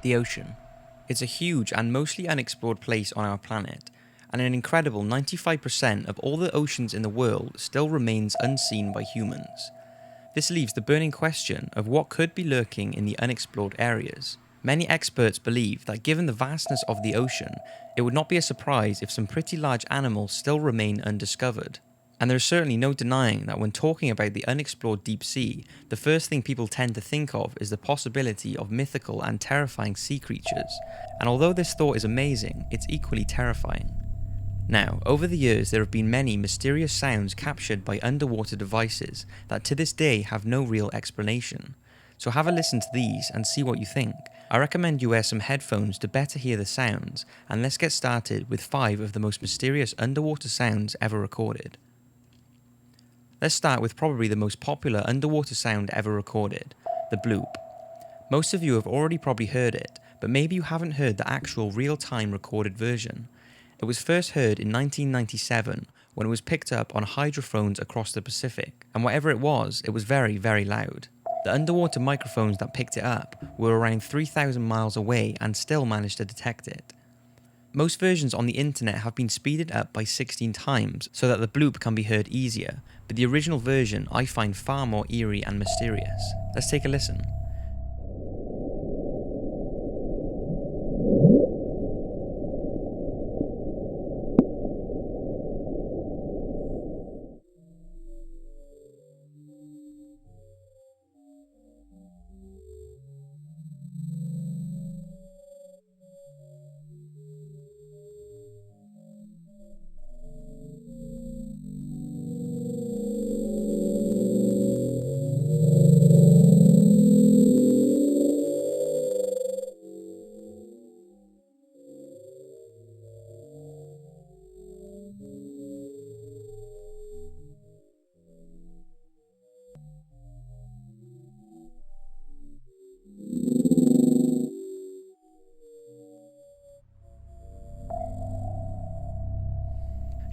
The ocean. It's a huge and mostly unexplored place on our planet, and an incredible 95% of all the oceans in the world still remains unseen by humans. This leaves the burning question of what could be lurking in the unexplored areas. Many experts believe that given the vastness of the ocean, it would not be a surprise if some pretty large animals still remain undiscovered. And there is certainly no denying that when talking about the unexplored deep sea, the first thing people tend to think of is the possibility of mythical and terrifying sea creatures. And although this thought is amazing, it's equally terrifying. Now, over the years there have been many mysterious sounds captured by underwater devices that to this day have no real explanation. So have a listen to these and see what you think. I recommend you wear some headphones to better hear the sounds, and let's get started with 5 of the most mysterious underwater sounds ever recorded. Let's start with probably the most popular underwater sound ever recorded, the bloop. Most of you have already probably heard it, but maybe you haven't heard the actual real-time recorded version. It was first heard in 1997 when it was picked up on hydrophones across the Pacific, and whatever it was very, very loud. The underwater microphones that picked it up were around 3,000 miles away and still managed to detect it. Most versions on the internet have been speeded up by 16 times so that the bloop can be heard easier, but the original version I find far more eerie and mysterious. Let's take a listen.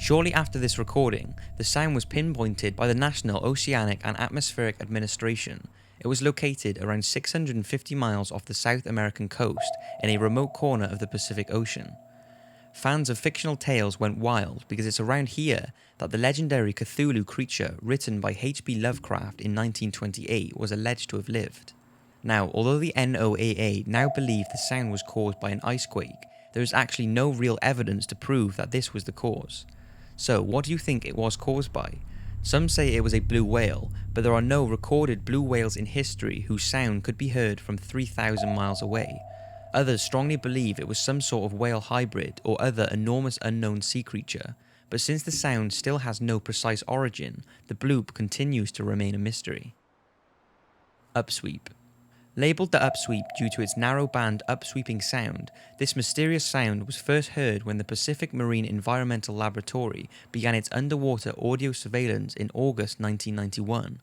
Shortly after this recording, the sound was pinpointed by the National Oceanic and Atmospheric Administration. It was located around 650 miles off the South American coast in a remote corner of the Pacific Ocean. Fans of fictional tales went wild because it's around here that the legendary Cthulhu creature written by H.P. Lovecraft in 1928 was alleged to have lived. Now, although the NOAA now believe the sound was caused by an icequake, there is actually no real evidence to prove that this was the cause. So, what do you think it was caused by? Some say it was a blue whale, but there are no recorded blue whales in history whose sound could be heard from 3,000 miles away. Others strongly believe it was some sort of whale hybrid or other enormous unknown sea creature, but since the sound still has no precise origin, the bloop continues to remain a mystery. Upsweep. Labelled the Upsweep due to its narrow band upsweeping sound, this mysterious sound was first heard when the Pacific Marine Environmental Laboratory began its underwater audio surveillance in August 1991.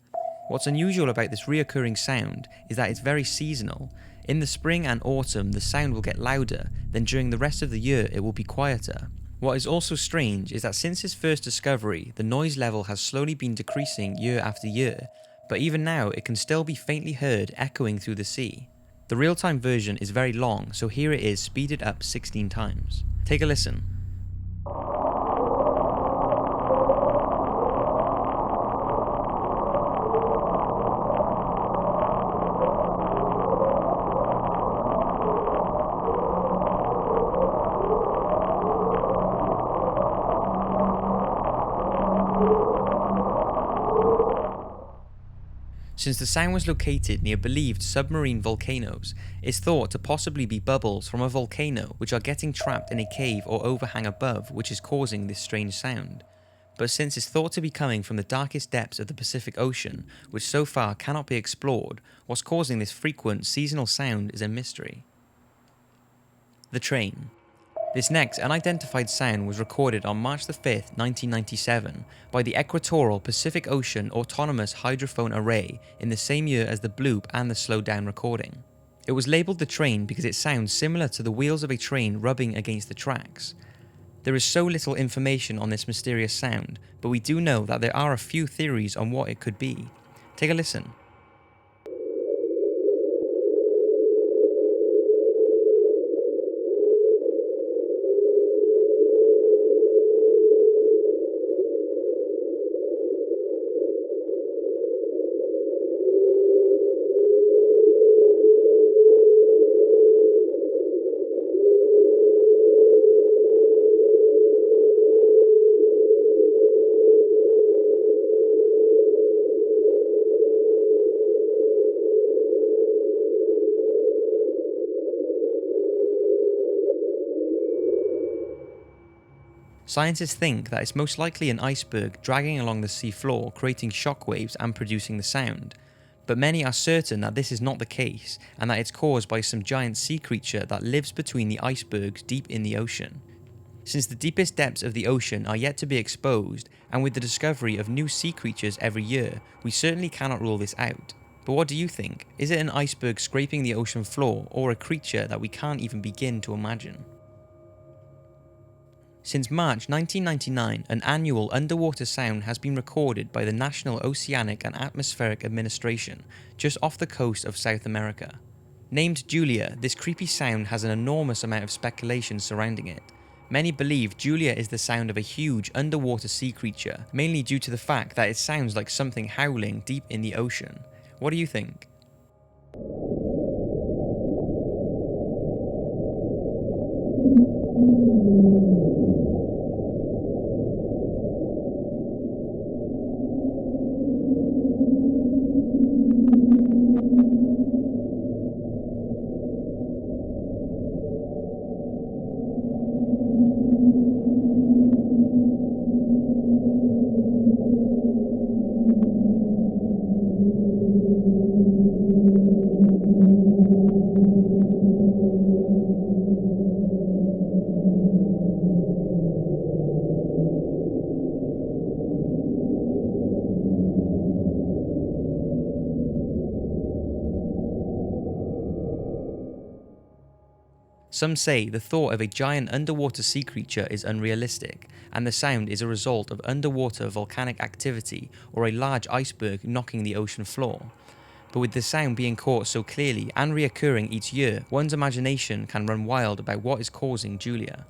What's unusual about this reoccurring sound is that it's very seasonal. In the spring and autumn the sound will get louder, then during the rest of the year it will be quieter. What is also strange is that since its first discovery, the noise level has slowly been decreasing year after year, but even now it can still be faintly heard echoing through the sea. The real-time version is very long, so here it is speeded up 16 times. Take a listen. Since the sound was located near believed submarine volcanoes, it's thought to possibly be bubbles from a volcano which are getting trapped in a cave or overhang above which is causing this strange sound. But since it's thought to be coming from the darkest depths of the Pacific Ocean, which so far cannot be explored, what's causing this frequent seasonal sound is a mystery. The train. This next unidentified sound was recorded on March 5, 1997 by the Equatorial Pacific Ocean Autonomous Hydrophone Array in the same year as the bloop and the slowed down recording. It was labelled the train because it sounds similar to the wheels of a train rubbing against the tracks. There is so little information on this mysterious sound, but we do know that there are a few theories on what it could be. Take a listen. Scientists think that it's most likely an iceberg dragging along the sea floor, creating shockwaves and producing the sound. But many are certain that this is not the case, and that it's caused by some giant sea creature that lives between the icebergs deep in the ocean. Since the deepest depths of the ocean are yet to be exposed, and with the discovery of new sea creatures every year, we certainly cannot rule this out. But what do you think? Is it an iceberg scraping the ocean floor, or a creature that we can't even begin to imagine? Since March 1999, an annual underwater sound has been recorded by the National Oceanic and Atmospheric Administration, just off the coast of South America. Named Julia, this creepy sound has an enormous amount of speculation surrounding it. Many believe Julia is the sound of a huge underwater sea creature, mainly due to the fact that it sounds like something howling deep in the ocean. What do you think? Some say the thought of a giant underwater sea creature is unrealistic, and the sound is a result of underwater volcanic activity or a large iceberg knocking the ocean floor. But with the sound being caught so clearly and reoccurring each year, one's imagination can run wild about what is causing Julia.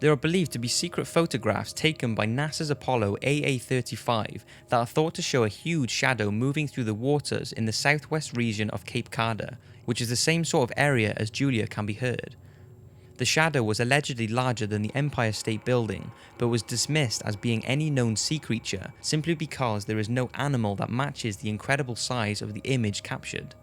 There are believed to be secret photographs taken by NASA's Apollo AA-35 that are thought to show a huge shadow moving through the waters in the southwest region of Cape Carda, which is the same sort of area as Julia can be heard. The shadow was allegedly larger than the Empire State Building, but was dismissed as being any known sea creature simply because there is no animal that matches the incredible size of the image captured.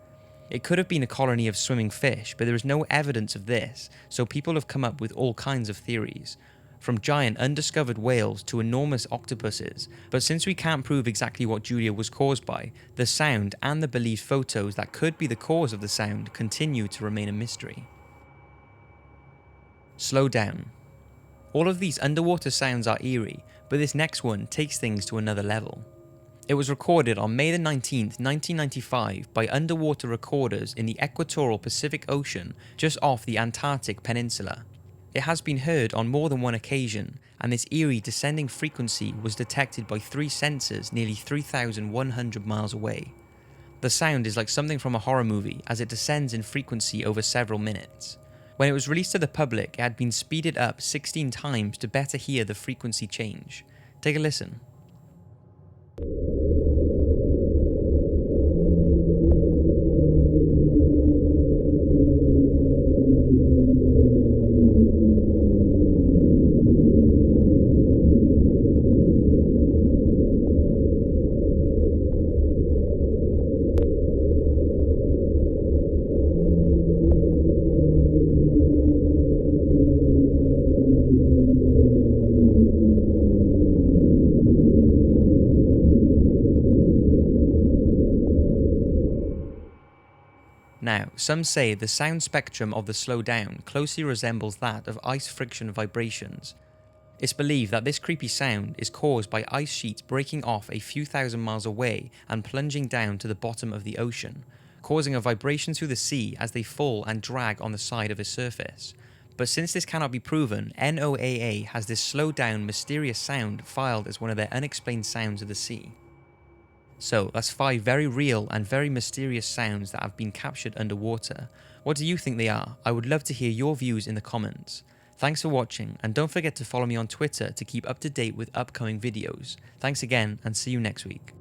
It could have been a colony of swimming fish, but there is no evidence of this, so people have come up with all kinds of theories, from giant undiscovered whales to enormous octopuses. But since we can't prove exactly what Julia was caused by, the sound and the believed photos that could be the cause of the sound continue to remain a mystery. Slow down. All of these underwater sounds are eerie, but this next one takes things to another level. It was recorded on May 19, 1995 by underwater recorders in the equatorial Pacific Ocean just off the Antarctic Peninsula. It has been heard on more than one occasion, and this eerie descending frequency was detected by 3 sensors nearly 3,100 miles away. The sound is like something from a horror movie as it descends in frequency over several minutes. When it was released to the public, it had been speeded up 16 times to better hear the frequency change. Take a listen. Now, some say the sound spectrum of the slowdown closely resembles that of ice friction vibrations. It's believed that this creepy sound is caused by ice sheets breaking off a few thousand miles away and plunging down to the bottom of the ocean, causing a vibration through the sea as they fall and drag on the side of a surface. But since this cannot be proven, NOAA has this slowed-down mysterious sound filed as one of their unexplained sounds of the sea. So that's 5 very real and very mysterious sounds that have been captured underwater. What do you think they are? I would love to hear your views in the comments. Thanks for watching, and don't forget to follow me on Twitter to keep up to date with upcoming videos. Thanks again, and see you next week.